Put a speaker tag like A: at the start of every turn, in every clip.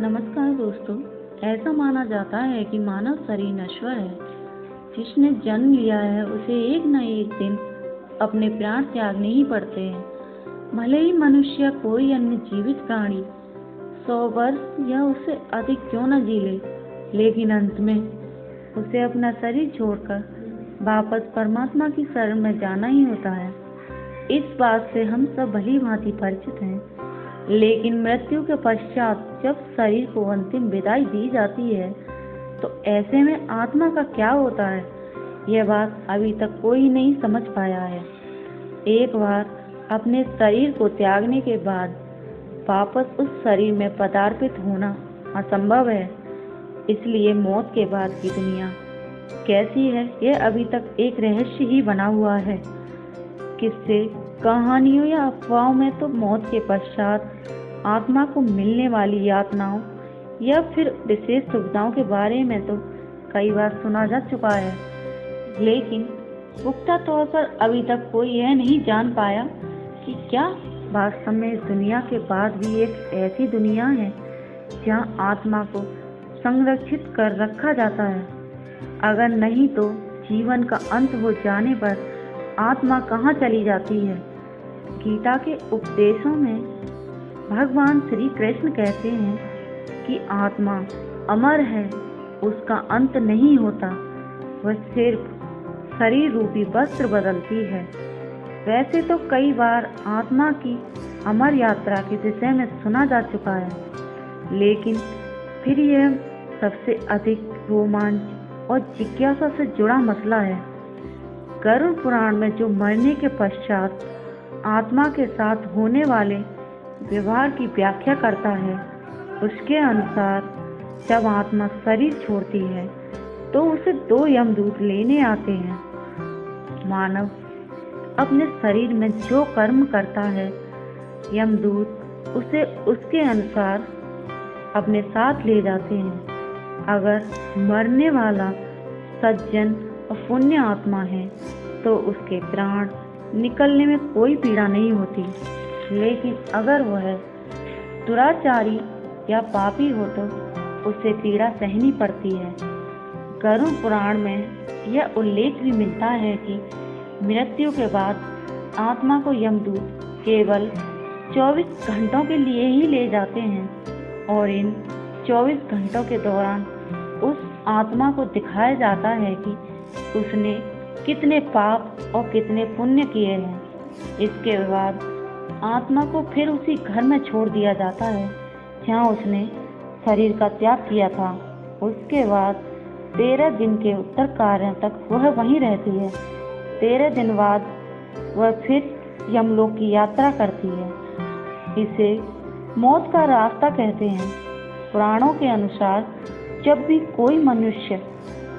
A: नमस्कार दोस्तों। ऐसा माना जाता है कि मानव शरीर नश्वर है। जिसने जन्म लिया है उसे एक न एक दिन अपने प्राण त्यागने ही पड़ते हैं। भले ही मनुष्य या कोई अन्य जीवित प्राणी 100 वर्ष या उससे अधिक क्यों न जी ले, लेकिन अंत में उसे अपना शरीर छोड़कर वापस परमात्मा की शरण में जाना ही होता है। इस बात से हम सब भली भांति परिचित हैं। लेकिन मृत्यु के पश्चात जब शरीर को अंतिम विदाई दी जाती है तो ऐसे में आत्मा का क्या होता है, यह बात अभी तक कोई नहीं समझ पाया है। एक बार अपने शरीर को त्यागने के बाद वापस उस शरीर में पदार्पित होना असंभव है। इसलिए मौत के बाद की दुनिया कैसी है, यह अभी तक एक रहस्य ही बना हुआ है। किससे, कहानियों या अफवाहों में तो मौत के पश्चात आत्मा को मिलने वाली यातनाओं या फिर विशेष सुविधाओं के बारे में तो कई बार सुना जा चुका है, लेकिन पुख्ता तौर पर अभी तक कोई यह नहीं जान पाया कि क्या वास्तव में इस दुनिया के बाद भी एक ऐसी दुनिया है जहां आत्मा को संरक्षित कर रखा जाता है। अगर नहीं तो जीवन का अंत हो जाने पर आत्मा कहाँ चली जाती है। गीता के उपदेशों में भगवान श्री कृष्ण कहते हैं कि आत्मा अमर है, उसका अंत नहीं होता, वह सिर्फ शरीर रूपी वस्त्र बदलती है। वैसे तो कई बार आत्मा की अमर यात्रा के विषय में सुना जा चुका है, लेकिन फिर यह सबसे अधिक रोमांच और जिज्ञासा से जुड़ा मसला है। गरुड़ पुराण में जो मरने के पश्चात आत्मा के साथ होने वाले व्यवहार की व्याख्या करता है, उसके अनुसार जब आत्मा शरीर छोड़ती है तो उसे 2 यमदूत लेने आते हैं। मानव अपने शरीर में जो कर्म करता है, यमदूत उसे उसके अनुसार अपने साथ ले जाते हैं। अगर मरने वाला सज्जन और पुण्य आत्मा है तो उसके प्राण निकलने में कोई पीड़ा नहीं होती, लेकिन अगर वह दुराचारी या पापी हो तो उसे पीड़ा सहनी पड़ती है। गरुड़ पुराण में यह उल्लेख भी मिलता है कि मृत्यु के बाद आत्मा को यमदूत केवल 24 घंटों के लिए ही ले जाते हैं और इन 24 घंटों के दौरान उस आत्मा को दिखाया जाता है कि उसने कितने पाप और कितने पुण्य किए हैं। इसके बाद आत्मा को फिर उसी घर में छोड़ दिया जाता है जहाँ उसने शरीर का त्याग किया था। उसके बाद 13 दिन के उत्तर कार्य तक वह वहीं रहती है। 13 दिन बाद वह फिर यमलोक की यात्रा करती है। इसे मौत का रास्ता कहते हैं। पुराणों के अनुसार जब भी कोई मनुष्य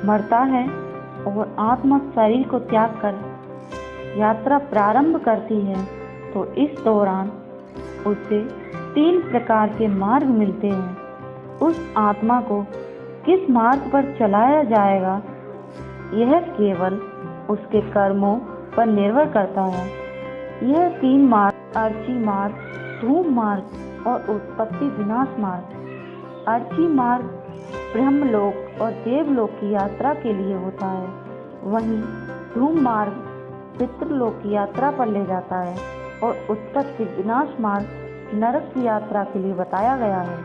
A: मरता है और आत्मा शरीर को त्याग कर यात्रा प्रारंभ करती है तो इस दौरान उसे 3 प्रकार के मार्ग मिलते हैं। उस आत्मा को किस मार्ग पर चलाया जाएगा, यह केवल उसके कर्मों पर निर्भर करता है। यह 3 मार्ग अर्ची मार्ग, धूम मार्ग और उत्पत्ति विनाश मार्ग। अर्ची मार्ग ब्रह्मलोक और देवलोक की यात्रा के लिए होता है, वहीं धूम मार्ग पितृलोक की यात्रा पर ले जाता है और उत्पत्ति विनाश मार्ग नरक की यात्रा के लिए बताया गया है।